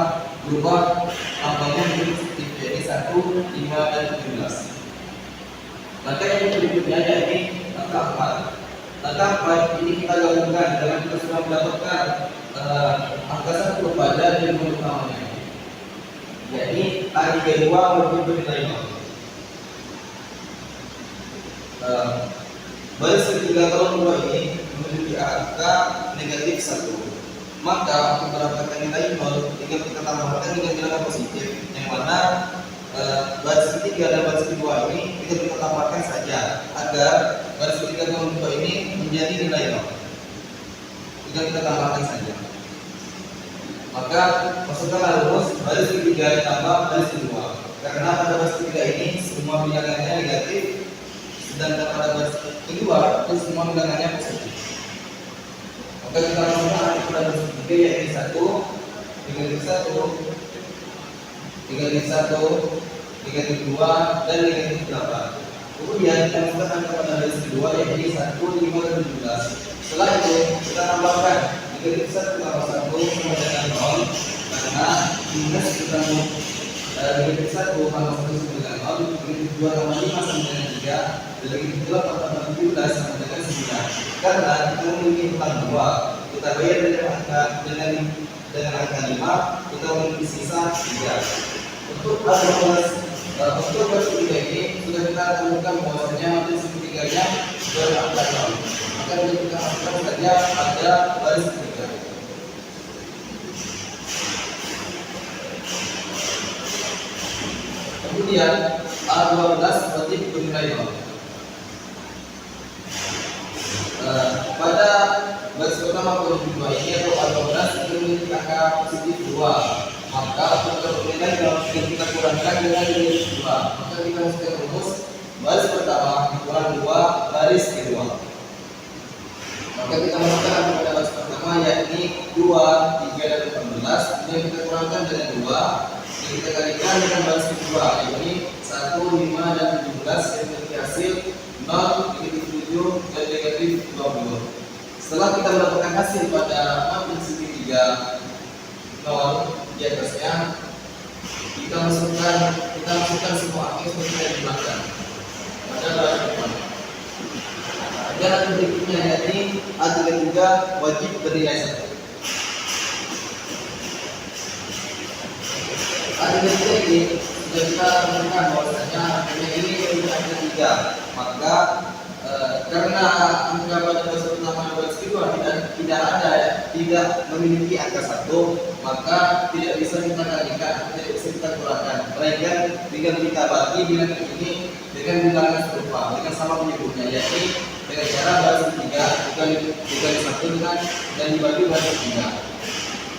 berubah angkanya menjadi positif, jadi 1, 5 dan 17. Maka yang berikutnya yakni angka 4. Angka 4 ini kita gabungkan dengan kita sudah mendapatkan angka 1 pada jumlah utamanya, yakni A32 wajib bernilai 0. Baris ketiga kalau 2 ini memiliki angka negatif 1, maka untuk mendapatkan nilai 0 tinggal kita tambahkan dengan bilangan positif, yang mana baris ketiga dan baris kedua ini kita tambahkan saja agar baris ketiga dan kedua ini menjadi nilai 0. Kita tambahkan saja. Maka masukkanlah rumus baris ketiga ditambah baris kedua. Karena pada baris ketiga ini semua bilangannya negatif, sedangkan pada baris kedua itu semua bilangannya positif. Maka kita masukkan pada baris ketiga yakni 1, negatif 1, negatif 1, negatif 2, dan negatif 8. Kemudian kita masukkan pada baris kedua yakni 1, 5, dan 17. Setelah itu kita tambahkan negatif 1 tambah 1 sama dengan 0, karena minus ketemu negatif 1 tambah 1 sama dengan 0, negatif 2 tambah 5 sama dengan 3, dan negatif 8 tambah 17 sama dengan 9. Karena kita memiliki utang 2, kita bayar dengan angka 5, kita memiliki sisa 3. Untuk baris ketiga ini sudah kita temukan bahwasanya matris ketiganya berangka 0. Maka kita masukkan saja pada baris ketiga. Kemudian A12 wajib bernilai 0. Pada baris pertama kolom kedua ini atau A12 itu memiliki angka positif 2. Maka untuk bernilai 0 kita kurangkan dengan nilai 2. Maka kita masukkan rumus baris pertama kurang 2 baris kedua. Maka kita masukkan pada baris pertama yakni 2, 3, dan 14 yang kita kurangkan dengan 2 yang kita kalikan dengan baris kedua yakni 1, 5, dan 17 yang memiliki hasil 0, negatif 7, dan negatif 20. Setelah kita mendapatkan hasil pada matriks segitiga 0 di atasnya, kita masukkan semua angka seperti yang di belakang pada baris depan. Dan berikutnya yakni A33 wajib bernilai 1. A33 ini sudah kita temukan bahwasanya ini memiliki angka 3. Maka karena angka pada baris pertama dan baris kedua tidak memiliki angka 1, maka tidak bisa kita kalikan, tidak bisa kita kurangkan. Melainkan tinggal kita bagi bilangan ini dengan bilangan serupa, dengan sama penyebutnya, yakni dengan cara baris ketiga dikali 1 dengan dan dibagi baris ketiga.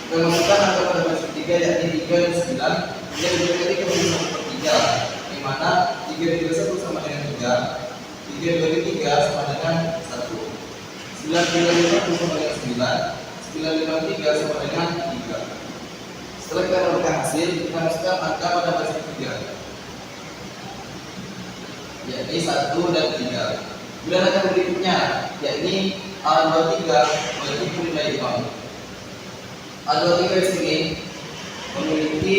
Kita masukkan angka pada baris ketiga yakni 3 dan 9 yang dibagi ke baris 1/3, di mana 3 dibagi 1 sama dengan 3, 3 dibagi 3 sama dengan 1, 9 dibagi 1 sama dengan 9, 9 dibagi 3 sama dengan 3. Setelah kita mendapatkan hasil, kita masukkan angka pada baris ketiga yakni 1 dan 3. Kemudian angka berikutnya yakni A23 wajib bernilai 0. A23 di sini memiliki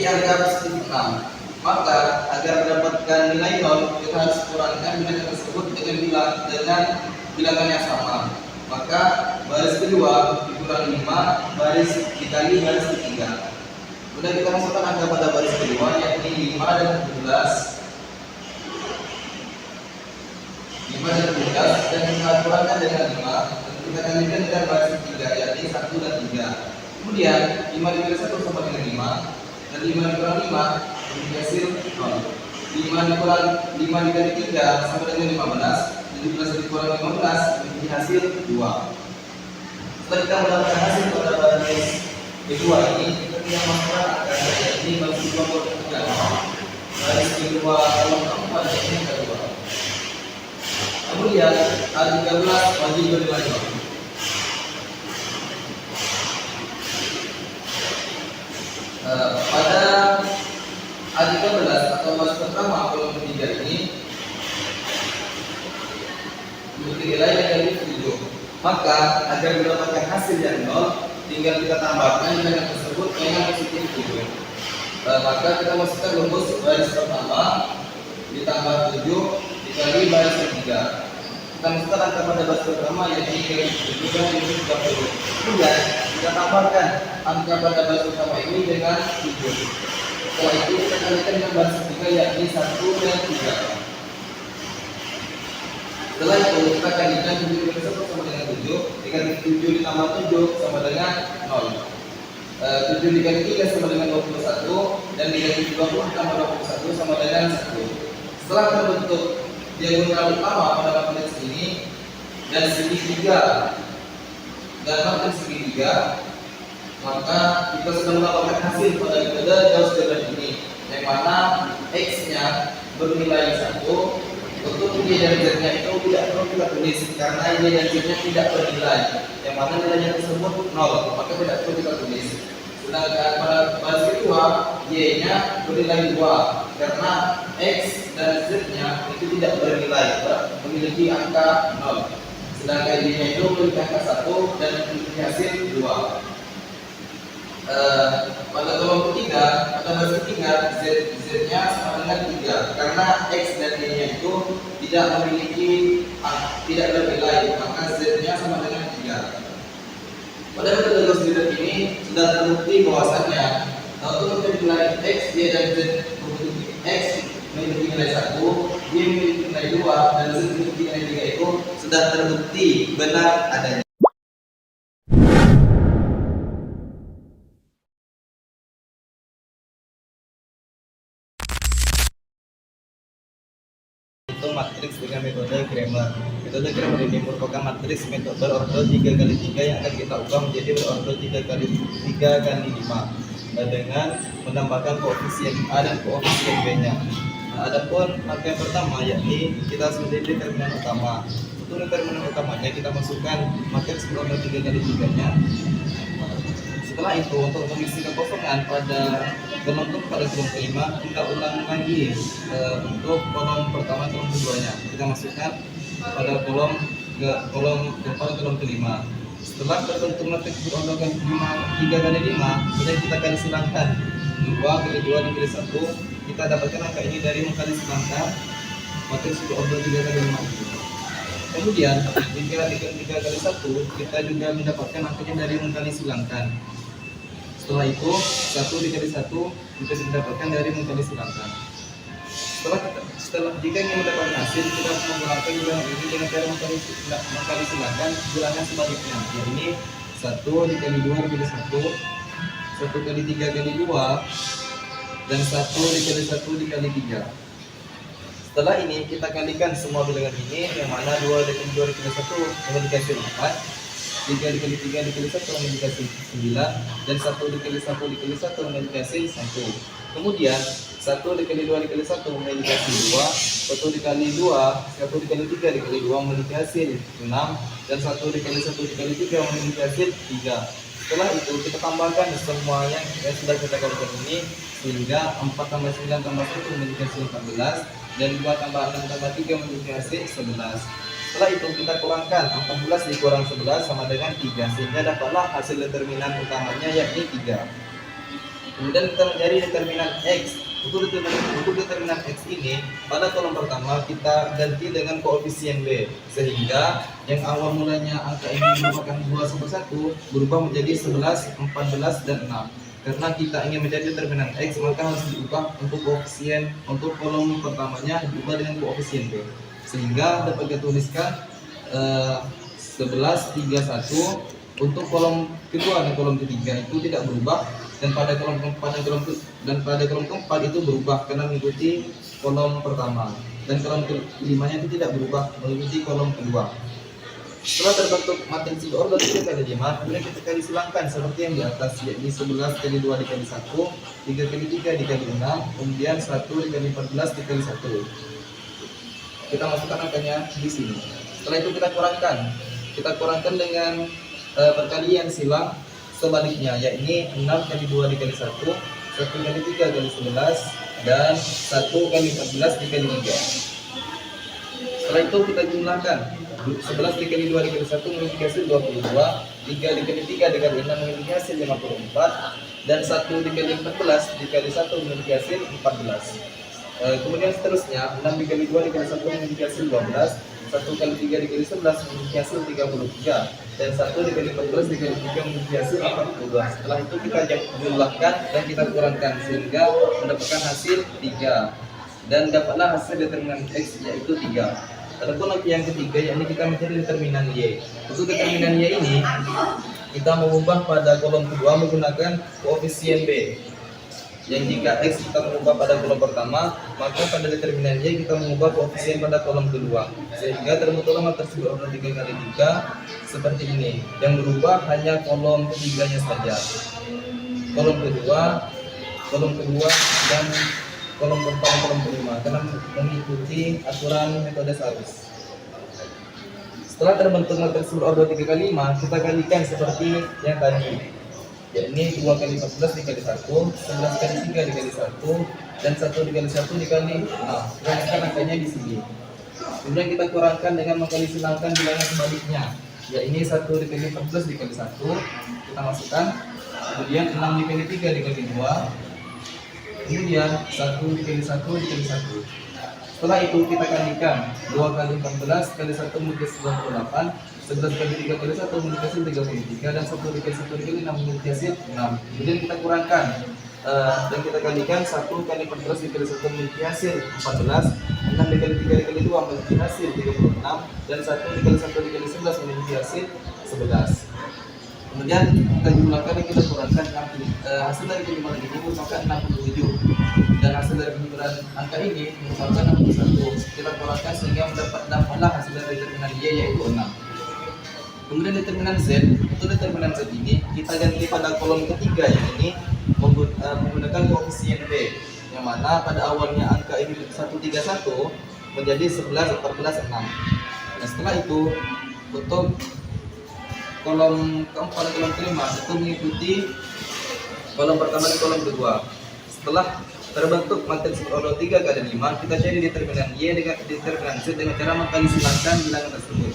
angka positif 6. Maka agar mendapatkan nilai 0 kita harus kurangkan bilangan tersebut dengan bilangan yang sama. Maka baris kedua dikurangi 5 baris dikali baris ketiga. Kemudian kita masukkan angka pada baris kedua yakni 5 dan 17, 5 dan 17, dan kita kurangkan dengan 5 dan kita kalikan dengan baris ketiga yakni 1 dan 3. Kemudian 5 dikali 1 sama dengan 5, dan 5 dikurangi 5 memiliki hasil 0. 5 dikali 3 sama dengan 15, 17 dikurangi 15 memiliki hasil 2. Setelah kita mendapatkan hasil pada baris kedua ini, kita tinggal masukkan angkanya yakni baris kedua kolom ketiga, baris kedua kolom keempat yakni kedua. Kemudian A13 wajib bernilai 0. Pada A13 atau baris pertama kolom ketiga ini memiliki nilai negatif 7. Maka agar mendapatkan hasil yang 0, tinggal kita tambahkan nilai tersebut dengan positif 7. Maka kita masukkan rumus baris pertama ditambah 7 dikali baris ketiga. Kita masukkan angka pada baris pertama yaitu 7 dan 30. Kemudian kita tambahkan angka pada baris pertama ini dengan 7. Setelah itu kita kalikan dengan baris ketiga yakni 1 dan 3. Setelah itu kita kalikan 7 dikali 1 sama dengan 7, dikali 7 ditambah 7 sama dengan 0. 7 dikali 3 sama dengan 21, dan dikali 20 ditambah 21 sama dengan 1. Setelah terbentuk diagonal utama pada matriks ini dan segitiga dan matriks segitiga, maka kita sudah mendapatkan hasil pada metode Gauss-Jordan ini, yang mana x-nya bernilai 1. Untuk y dan z-nya itu tidak perlu kita tulis karena y dan z-nya tidak bernilai, yang mana nilainya tersebut 0, maka tidak perlu kita tulis. Sedangkan pada baris kedua, y-nya bernilai 2 karena x dan z-nya itu tidak bernilai, memiliki angka 0. Sedangkan y-nya itu memiliki angka 1 dan memiliki hasil 2. Pada kolom ketiga, pada baris ketiga, z-nya sama dengan 3 karena x dan y-nya itu tidak memiliki tidak bernilai, maka z-nya sama dengan 3. Pada metode Gauss-Jordan ini sudah terbukti bahwasannya untuk mencari nilai x, y dan z, x memiliki nilai 1, y memiliki nilai 2 dan z memiliki nilai 3 itu sudah terbukti benar adanya. Itu matriks dengan metode Cramer. Metode Cramer ini merupakan matriks metode berordo 3 kali 3 yang akan kita ubah menjadi berordo 3 kali 3 kali 5 dengan menambahkan koefisien A dan koefisien B-nya. Adapun angka yang pertama yakni kita harus menjadi determinan utama. Untuk determinan utamanya kita masukkan matriks berordo 3 kali 3-nya. Setelah itu untuk mengisi kekosongan pada kolom pada kolom kelima, kita ulang lagi untuk kolom pertama kolom keduanya. Kita masukkan pada kolom keempat kolom kelima. Setelah terbentuk matriks berordo 3 kali 5, kemudian kita kali silangkan 2 kali 2 dikali 1. Kita dapatkan angka ini dari mengkali silangkan matriks berordo 3 kali 5. Kemudian 3 kali 1 kita juga mendapatkan angkanya dari mengkali silangkan. Setelah itu 1 dikali 1 bisa didapatkan dari mengkali silangkan. Setelah jika ingin mendapatkan hasil, kita harus menggunakan bilangan ini dengan cara mengkali silangkan bilangan sebaliknya. Ini 1 dikali 2 dikali 1, 1 kali 3 kali 2, dan 1 dikali 1 dikali 3. Setelah ini kita kalikan semua bilangan ini, yang mana 2 dikali 2 dikali 1 memiliki hasil 4, 3 dikali 3 dikali 1 memiliki hasil 9, dan 1 dikali 1 dikali 1 memiliki hasil 1. Kemudian 1 dikali 2 dikali 1 memiliki hasil 2, 1 dikali 2, 1 dikali 3 dikali 2 memiliki hasil 6, dan 1 dikali 1 dikali 3 memiliki hasil 3. Setelah itu kita tambahkan semuanya yang sudah kita kalikan ini, sehingga 4 tambah 9 tambah 1 memiliki hasil 14, dan 2 tambah 6 tambah 3 memiliki hasil 11. Setelah itu kita kurangkan 14 dikurang 11 sama dengan 3, sehingga dapatlah hasil determinan utamanya yakni 3. Kemudian kita mencari determinan x. Untuk determinan x ini, pada kolom pertama kita ganti dengan koefisien b, sehingga yang awal mulanya angka ini merupakan 2 sampai 1 berubah menjadi 11, 14, dan 6. Karena kita ingin mencari determinan x, maka harus diubah untuk koefisien untuk kolom pertamanya diubah dengan koefisien b, sehingga dapat kita tuliskan 11, 3, 1. Untuk kolom kedua dan kolom ketiga itu tidak berubah, dan pada kolom keempat itu berubah karena mengikuti kolom pertama, dan kolom kelimanya itu tidak berubah mengikuti kolom kedua. Setelah terbentuk matriks berordo 3 kali 5, kemudian kita kali silangkan seperti yang di atas, yakni 11 kali 2 dikali 1, 3 kali 3 dikali 6, kemudian 1 dikali 14 dikali 1. kita masukkan angkanya di sini. Setelah itu kita kurangkan dengan perkalian silang sebaliknya, yakni 6 kali 2 dikali 1, 1 kali 3 kali 11, dan 1 kali 14 dikali 3. Setelah itu kita jumlahkan. 11 dikali 2 dikali 1 memiliki hasil 22, 3 dikali 3 dikali 6 memiliki hasil 54, dan 1 dikali 14 dikali 1 memiliki hasil 14. Kemudian seterusnya 6 dikali 2 dikali 1 memiliki hasil 12, 1 kali 3 dikali 11 memiliki hasil 33, dan 1 dikali 14 dikali 3 memiliki hasil 42. Setelah itu kita jumlahkan dan kita kurangkan sehingga mendapatkan hasil 3, dan dapatlah hasil determinan X yaitu 3. Adapun lagi yang ketiga, yakni kita mencari determinan Y. Untuk determinan Y ini kita mengubah pada kolom kedua menggunakan koefisien B. Yang jika X kita mengubah pada kolom pertama, maka pada determinan Y kita mengubah koefisien pada kolom kedua, sehingga terbentuklah matriks berordel 3 kali 3 seperti ini. Yang berubah hanya kolom ketiganya saja. Kolom kedua, dan kolom keempat dan kolom kelima, karena mengikuti aturan metode Sarus. Setelah terbentuk matriks berordel 3 kali 5, kita kalikan seperti yang tadi, yakni 2 kali 14 dikali 1, 11 kali 3 dikali 1, dan 1 dikali 1 dikali 6. Kurangkan angkanya di sini. Kemudian kita kurangkan dengan mengkali silangkan bilangan sebaliknya, yakni 1 dikali 14 dikali 1, kita masukkan. Kemudian 6 dikali 3 dikali 2, kemudian 1 dikali 1 dikali 1. Setelah itu kita kalikan 2 kali 14 kali 1 memiliki 98, 11 kali 3 kali 1 memiliki hasil 33, dan 1 dikali 1 dikali 6 memiliki hasil 6. Kemudian kita kurangkan dan kita kalikan 1 kali 14 dikali 1 memiliki hasil 14, 6 dikali 3 dikali 2 memiliki hasil 36, dan 1 dikali 1 dikali 11 memiliki hasil 11. Kemudian kita jumlahkan dan kita kurangkan hasil dari penjumlahan ini merupakan 67, dan hasil dari penjumlahan angka ini merupakan 61. Kita kurangkan sehingga dapatlah hasil dari determinan Y yaitu 6. Kemudian determinan Z, untuk determinan Z ini kita ganti pada kolom ketiga yang ini menggunakan koefisien B, yang mana pada awalnya angka ini 131 menjadi 11, 14, 6. Nah, setelah itu untuk kolom keempat dan kolom kelima itu mengikuti kolom pertama dan kolom kedua. Setelah terbentuk matriks berordel 3 kali 5, kita cari determinan Y dengan determinan Z dengan cara mengkali silangkan bilangan tersebut.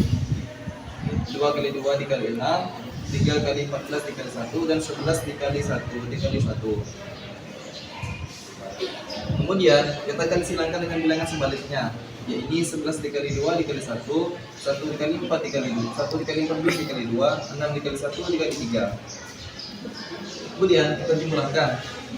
2 kali 2 dikali 6, 3 kali 14 dikali 1, dan 11 dikali 1 dikali 1. Kemudian kita akan silangkan dengan bilangan sebaliknya, yaitu 11 dikali 2 dikali 1, 1 dikali 4 dikali 2, 1 dikali 14 dikali 2, 6 dikali 1 dikali 3. Kemudian kita jumlahkan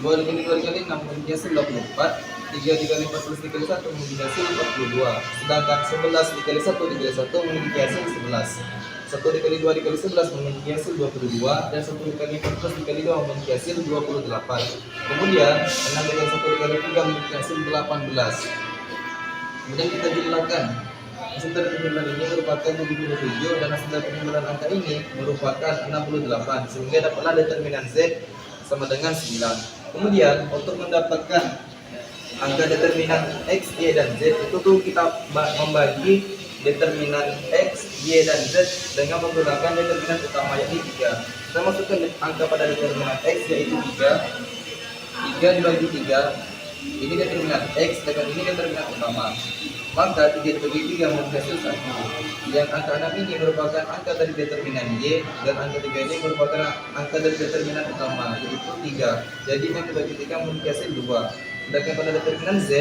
2 dikali 2 dikali 6 memiliki hasil 24, 3 dikali 14 dikali 1 memiliki hasil 42, sedangkan 11 dikali 1 dikali 1 memiliki hasil 11. 1 dikali 2 dikali 11 memiliki hasil 22, dan 1 dikali 14 dikali 2 memiliki hasil 28. Kemudian 6 dikali 1 dikali 3 memiliki hasil 18. Kemudian kita jumlahkan. Hasil dari penjumlahan ini merupakan 77, dan hasil dari penjumlahan angka ini merupakan 68, sehingga dapatlah determinan Z sama dengan 9. Kemudian untuk mendapatkan angka determinan X, Y, dan Z itu tuh kita membagi determinan X, Y, dan Z dengan menggunakan determinan utama yakni 3. Kita masukkan angka pada determinan X yaitu 3. 3 dibagi 3 ini determinan X, dengan ini determinan utama. Maka 3 dibagi 3 memiliki hasil 1. Yang angka 6 ini merupakan angka dari determinan Y, dan angka 3 ini merupakan angka dari determinan utama yaitu 3. Jadi 6 dibagi 3 memiliki hasil 2. Sedangkan pada determinan Z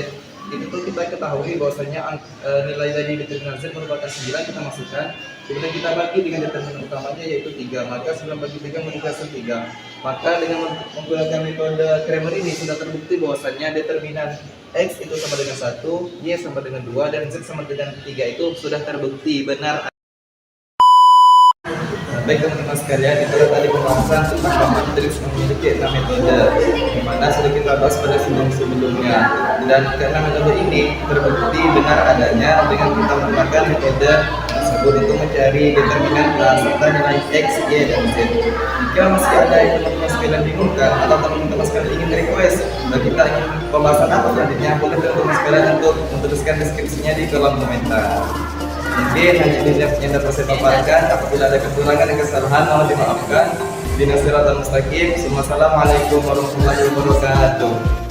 itu kita ketahui bahwasanya nilai dari determinan Z merupakan 9, kita masukkan. Kemudian kita bagi dengan determinan utamanya yaitu 3, maka 9 bagi 3 memiliki hasil 3. Maka dengan menggunakan metode Cramer ini sudah terbukti bahwasanya determinan X itu sama dengan 1, Y sama dengan 2, dan Z sama dengan 3 itu sudah terbukti benar. Baik teman-teman sekalian, itu tadi pembahasan tentang matriks memiliki 6 metode, yang mana sudah kita bahas pada sebelum-sebelumnya. Dan karena metode ini terbukti benar adanya dengan kita menggunakan metode tersebut untuk mencari determinan serta nilai X, Y, dan Z. Jika masih ada yang teman-teman sekalian bingungkan atau teman-teman sekalian ingin request dan kita ingin pembahasan apa selanjutnya, boleh teman-teman sekalian untuk menuliskan deskripsinya di kolom komentar. Mungkin hanya ini yang dapat saya paparkan. Apabila ada kekurangan dan kesalahan, mohon dimaafkan. Dinasiratul mustaqim. Wassalamualaikum warahmatullahi wabarakatuh.